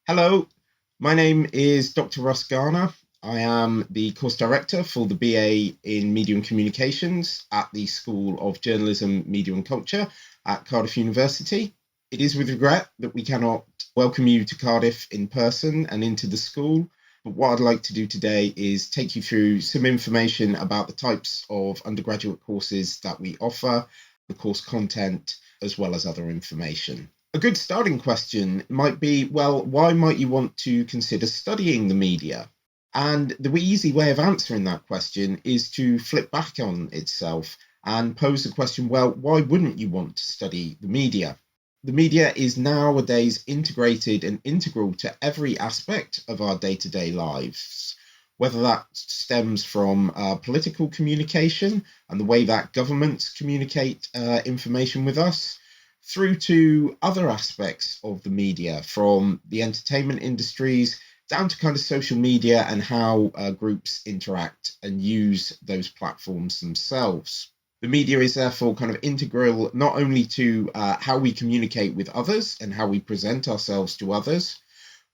Hello, my name is Dr. Ross Garner. I am the course director for the BA in Media and Communications at the School of Journalism, Media and Culture at Cardiff University. It is with regret that we cannot welcome you to Cardiff in person and into the school, but what I'd like to do today is take you through some information about the types of undergraduate courses that we offer, the course content, as well as other information. A good starting question might be, well, why might you want to consider studying the media? And the easy way of answering that question is to flip back on itself and pose the question, well, why wouldn't you want to study the media? The media is nowadays integrated and integral to every aspect of our day-to-day lives, whether that stems from political communication and the way that governments communicate information with us, through to other aspects of the media, from the entertainment industries down to kind of social media and how groups interact and use those platforms themselves. The media is therefore kind of integral not only to how we communicate with others and how we present ourselves to others,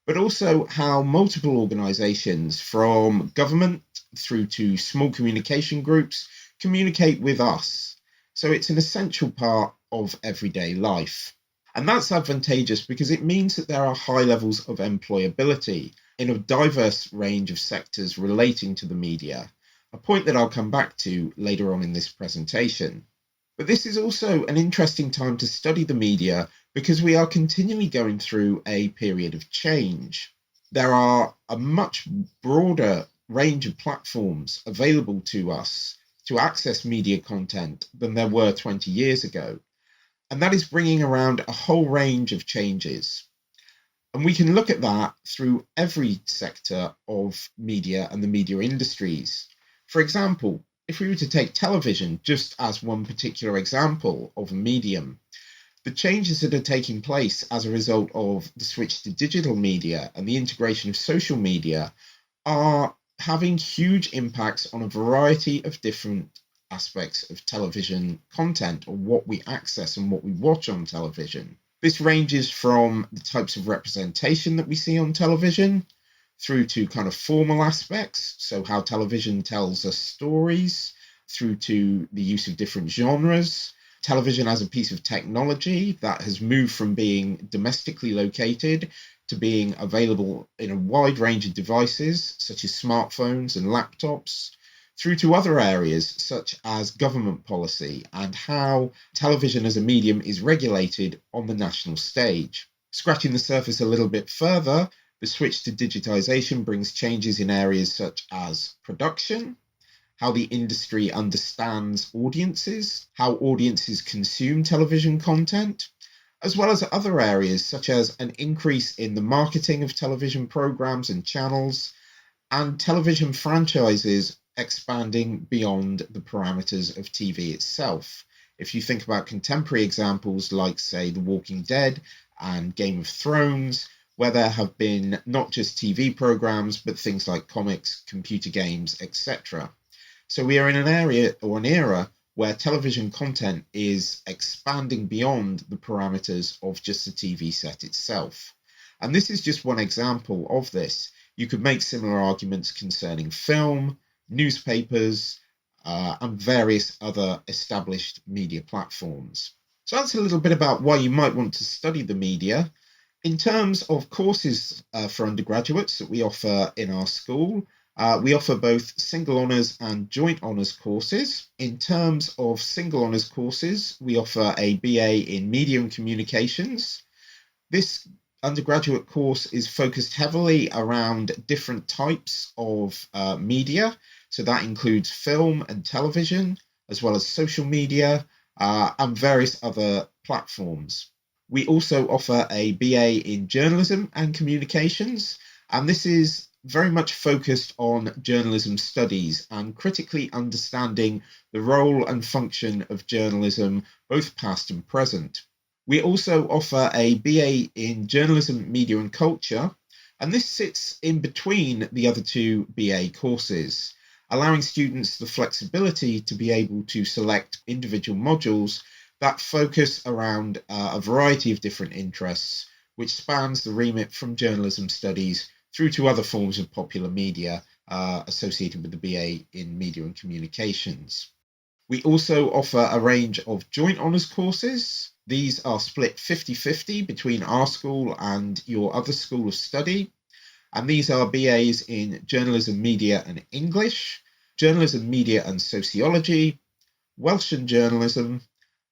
but also how multiple organizations, from government through to small communication groups, communicate with us. So it's an essential part of everyday life. And that's advantageous because it means that there are high levels of employability in a diverse range of sectors relating to the media, a point that I'll come back to later on in this presentation. But this is also an interesting time to study the media because we are continually going through a period of change. There are a much broader range of platforms available to us to access media content than there were 20 years ago. And that is bringing around a whole range of changes. And we can look at that through every sector of media and the media industries. For example, if we were to take television just as one particular example of a medium, the changes that are taking place as a result of the switch to digital media and the integration of social media are having huge impacts on a variety of different aspects of television content, or what we access and what we watch on television. This ranges from the types of representation that we see on television through to kind of formal aspects, so how television tells us stories, through to the use of different genres. Television as a piece of technology that has moved from being domestically located to being available in a wide range of devices, such as smartphones and laptops, through to other areas such as government policy and how television as a medium is regulated on the national stage. Scratching the surface a little bit further, the switch to digitization brings changes in areas such as production, how the industry understands audiences, how audiences consume television content, as well as other areas such as an increase in the marketing of television programs and channels, and television franchises expanding beyond the parameters of TV itself. If you think about contemporary examples like, say, The Walking Dead and Game of Thrones, where there have been not just TV programs, but things like comics, computer games, etc. So we are in an area or an era where television content is expanding beyond the parameters of just the TV set itself. And this is just one example of this. You could make similar arguments concerning film, newspapers, and various other established media platforms. So that's a little bit about why you might want to study the media. In terms of courses for undergraduates that we offer in our school, we offer both single honours and joint honours courses. In terms of single honours courses, we offer a BA in Media and Communications. This undergraduate course is focused heavily around different types of media. So that includes film and television, as well as social media and various other platforms. We also offer a BA in Journalism and Communications, and this is very much focused on journalism studies and critically understanding the role and function of journalism, both past and present. We also offer a BA in Journalism, Media and Culture, and this sits in between the other two BA courses, allowing students the flexibility to be able to select individual modules that focus around a variety of different interests which spans the remit from journalism studies through to other forms of popular media associated with the BA in Media and Communications. We also offer a range of joint honours courses. These are split 50-50 between our school and your other school of study. And these are BAs in Journalism, Media and English, Journalism, Media and Sociology, Welsh and Journalism,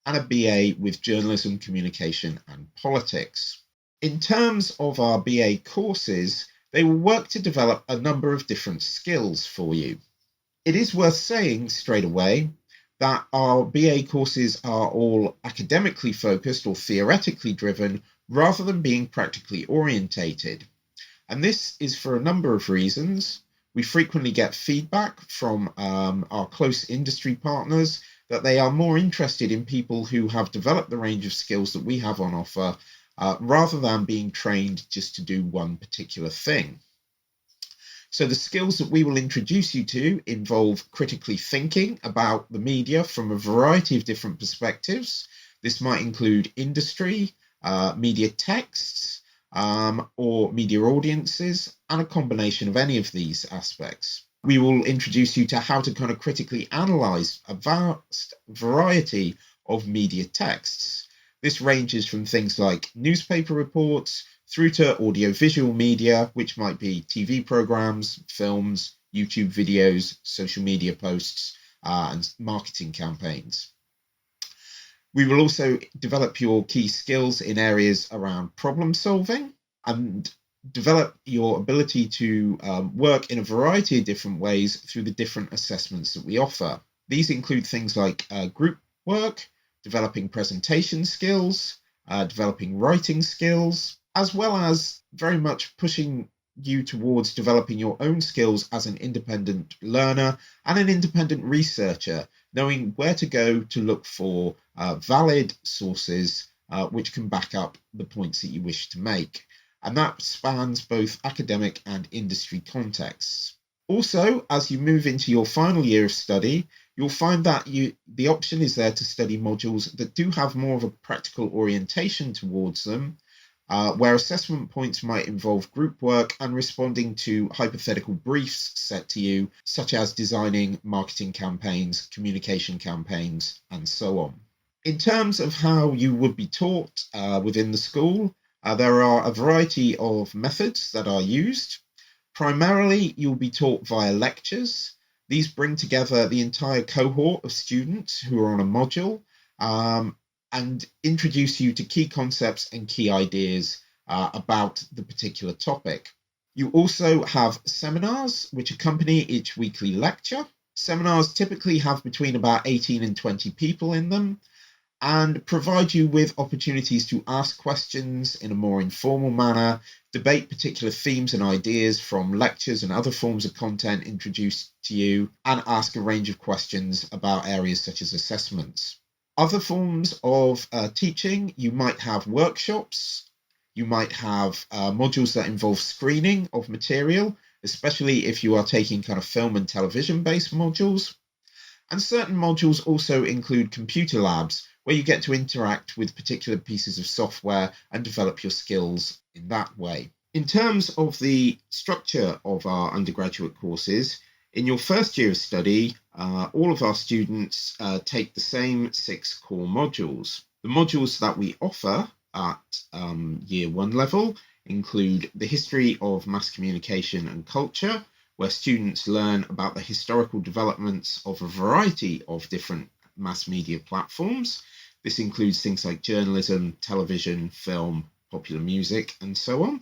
and a BA with Journalism, Communication and Politics. In terms of our BA courses, they will work to develop a number of different skills for you. It is worth saying straight away that our BA courses are all academically focused or theoretically driven rather than being practically orientated. And this is for a number of reasons. We frequently get feedback from our close industry partners that they are more interested in people who have developed the range of skills that we have on offer rather than being trained just to do one particular thing. So the skills that we will introduce you to involve critically thinking about the media from a variety of different perspectives. This might include industry, media texts, or media audiences, and a combination of any of these aspects. We will introduce you to how to kind of critically analyze a vast variety of media texts. This ranges from things like newspaper reports through to audiovisual media, which might be TV programs, films, YouTube videos, social media posts, and marketing campaigns. We will also develop your key skills in areas around problem solving and develop your ability to work in a variety of different ways through the different assessments that we offer. These include things like group work, developing presentation skills, developing writing skills, as well as very much pushing you towards developing your own skills as an independent learner and an independent researcher, knowing where to go to look for valid sources which can back up the points that you wish to make. And that spans both academic and industry contexts. Also, as you move into your final year of study, you'll find that the option is there to study modules that do have more of a practical orientation towards them, where assessment points might involve group work and responding to hypothetical briefs set to you, such as designing marketing campaigns, communication campaigns, and so on. In terms of how you would be taught within the school, there are a variety of methods that are used. Primarily, you'll be taught via lectures. These bring together the entire cohort of students who are on a module and introduce you to key concepts and key ideas about the particular topic. You also have seminars which accompany each weekly lecture. Seminars typically have between about 18 and 20 people in them and provide you with opportunities to ask questions in a more informal manner, debate particular themes and ideas from lectures and other forms of content introduced to you, and ask a range of questions about areas such as assessments. Other forms of teaching, you might have workshops, you might have modules that involve screening of material, especially if you are taking kind of film and television based modules. And certain modules also include computer labs, where you get to interact with particular pieces of software and develop your skills in that way. In terms of the structure of our undergraduate courses, in your first year of study, all of our students take the same 6 core modules. The modules that we offer at year 1 level include the history of mass communication and culture, where students learn about the historical developments of a variety of different mass media platforms. This includes things like journalism, television, film, popular music, and so on.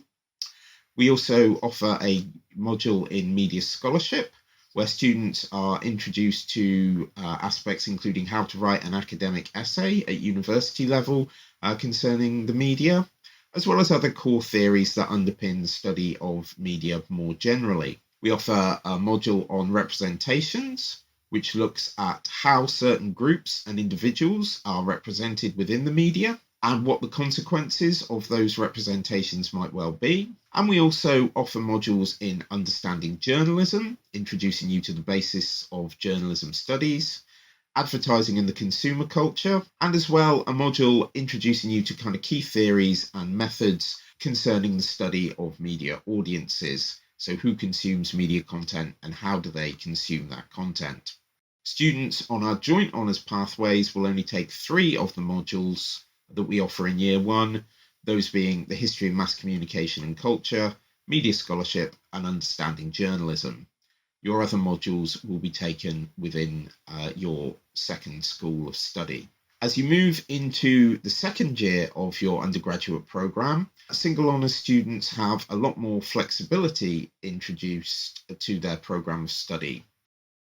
We also offer a module in media scholarship, where students are introduced to aspects including how to write an academic essay at university level concerning the media, as well as other core theories that underpin the study of media more generally. We offer a module on representations, which looks at how certain groups and individuals are represented within the media and what the consequences of those representations might well be. And we also offer modules in understanding journalism, introducing you to the basis of journalism studies, advertising and the consumer culture, and as well a module introducing you to kind of key theories and methods concerning the study of media audiences. So who consumes media content and how do they consume that content? Students on our joint honours pathways will only take 3 of the modules that we offer in year 1, those being the history of mass communication and culture, media scholarship, and understanding journalism. Your other modules will be taken within your second school of study. As you move into the second year of your undergraduate programme, single honours students have a lot more flexibility introduced to their programme of study.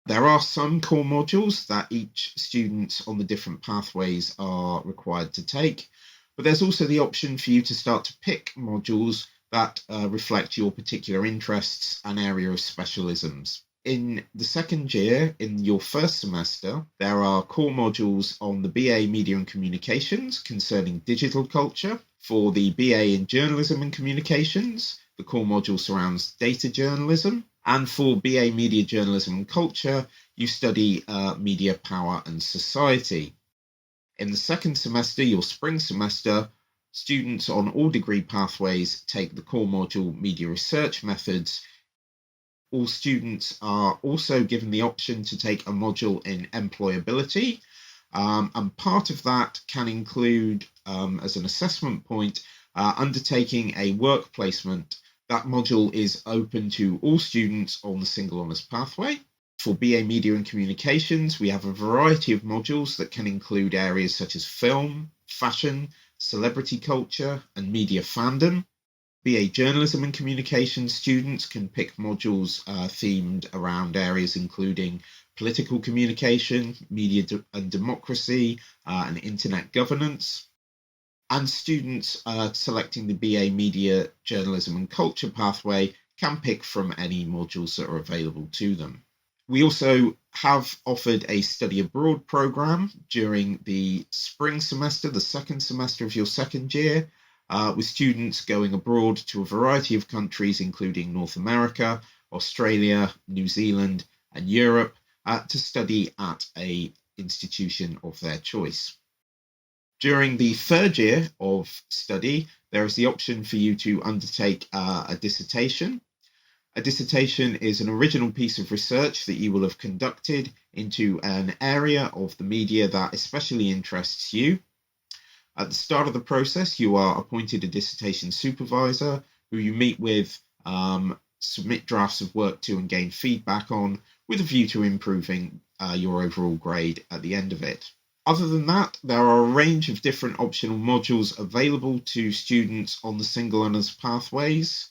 There are some core modules that each student on the different pathways are required to take, but there's also the option for you to start to pick modules that reflect your particular interests and area of specialisms. In the second year, in your first semester, there are core modules on the BA Media and Communications concerning digital culture. For the BA in Journalism and Communications, the core module surrounds data journalism. And for BA Media, Journalism and Culture, you study media, power and society. In the second semester, your spring semester, students on all degree pathways take the core module Media Research Methods. All students are also given the option to take a module in employability, and part of that can include, as an assessment point, undertaking a work placement. That module is open to all students on the single honours pathway. For BA Media and Communications, we have a variety of modules that can include areas such as film, fashion, celebrity culture, and media fandom. BA Journalism and Communications students can pick modules themed around areas including political communication, media and democracy, and internet governance. And students selecting the BA Media, Journalism and Culture pathway can pick from any modules that are available to them. We also have offered a study abroad programme during the spring semester, the second semester of your second year, with students going abroad to a variety of countries, including North America, Australia, New Zealand, and Europe, to study at an institution of their choice. During the third year of study, there is the option for you to undertake a dissertation. A dissertation is an original piece of research that you will have conducted into an area of the media that especially interests you. At the start of the process, you are appointed a dissertation supervisor who you meet with, submit drafts of work to and gain feedback on, with a view to improving your overall grade at the end of it. Other than that, there are a range of different optional modules available to students on the single honours pathways.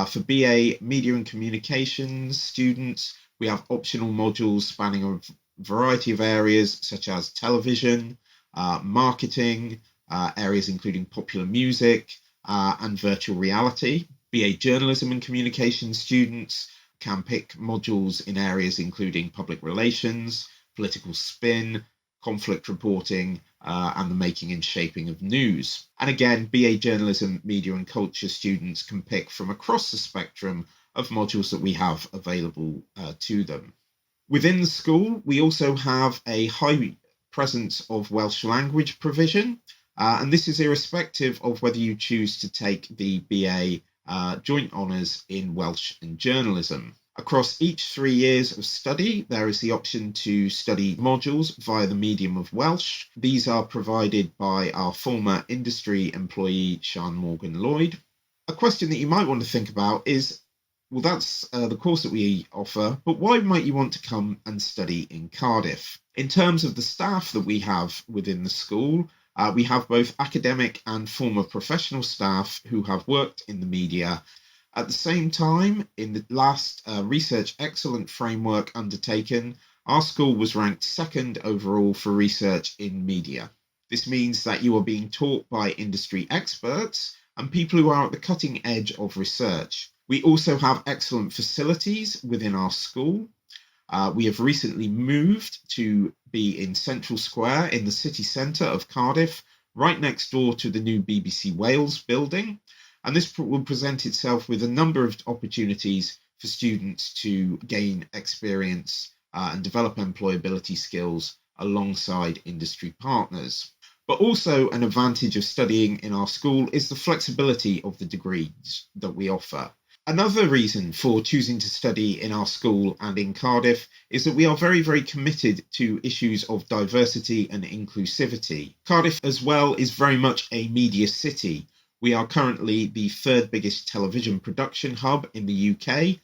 For BA Media and Communications students, we have optional modules spanning a variety of areas such as television, marketing, areas including popular music, and virtual reality. BA Journalism and Communications students can pick modules in areas including public relations, political spin, conflict reporting, and the making and shaping of news. And again, BA Journalism, Media and Culture students can pick from across the spectrum of modules that we have available to them. Within the school, we also have a high presence of Welsh language provision, and this is irrespective of whether you choose to take the BA Joint Honours in Welsh and Journalism. Across each 3 years of study, there is the option to study modules via the medium of Welsh. These are provided by our former industry employee, Sian Morgan-Lloyd. A question that you might want to think about is, well, that's the course that we offer, but why might you want to come and study in Cardiff? In terms of the staff that we have within the school, we have both academic and former professional staff who have worked in the media. At the same time, in the last Research Excellent Framework undertaken, our school was ranked second overall for research in media. This means that you are being taught by industry experts and people who are at the cutting edge of research. We also have excellent facilities within our school. We have recently moved to be in Central Square in the city centre of Cardiff, right next door to the new BBC Wales building. And this will present itself with a number of opportunities for students to gain experience and develop employability skills alongside industry partners. But also an advantage of studying in our school is the flexibility of the degrees that we offer. Another reason for choosing to study in our school and in Cardiff is that we are very, very committed to issues of diversity and inclusivity. Cardiff as well is very much a media city. We are currently the third biggest television production hub in the UK,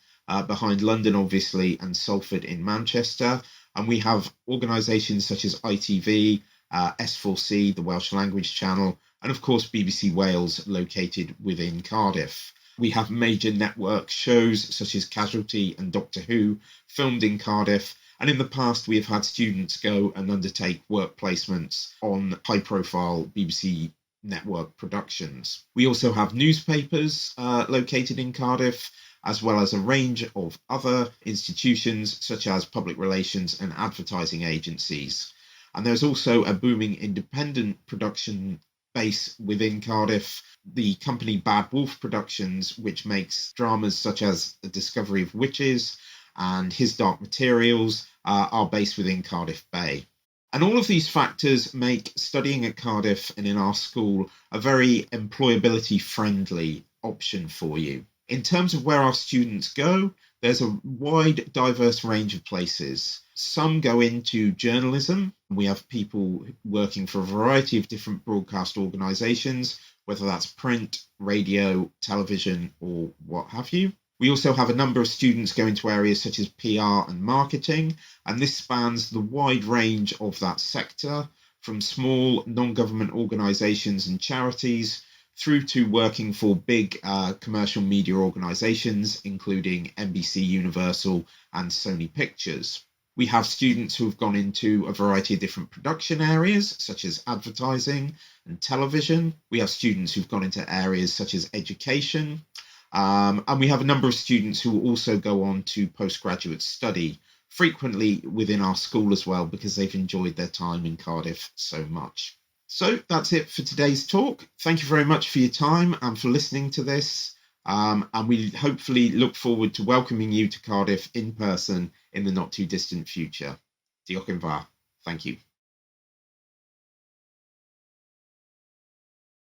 behind London obviously and Salford in Manchester. And we have organisations such as ITV, S4C, the Welsh Language channel, and of course BBC Wales located within Cardiff. We have major network shows such as Casualty and Doctor Who filmed in Cardiff. And in the past, we have had students go and undertake work placements on high-profile BBC network productions. We also have newspapers located in Cardiff, as well as a range of other institutions such as public relations and advertising agencies. And there's also a booming independent production base within Cardiff, the company Bad Wolf Productions, which makes dramas such as The Discovery of Witches and His Dark Materials, are based within Cardiff Bay. And all of these factors make studying at Cardiff and in our school a very employability friendly option for you. In terms of where our students go, there's a wide, diverse range of places. Some go into journalism. We have people working for a variety of different broadcast organisations, whether that's print, radio, television, or what have you. We also have a number of students go into areas such as PR and marketing, and this spans the wide range of that sector, from small non-government organisations and charities through to working for big commercial media organisations, including NBC Universal and Sony Pictures. We have students who have gone into a variety of different production areas, such as advertising and television. We have students who've gone into areas such as education. And we have a number of students who also go on to postgraduate study, frequently within our school as well, because they've enjoyed their time in Cardiff so much. So that's it for today's talk. Thank you very much for your time and for listening to this. And we hopefully look forward to welcoming you to Cardiff in person in the not too distant future. Diolch yn fawr. Thank you.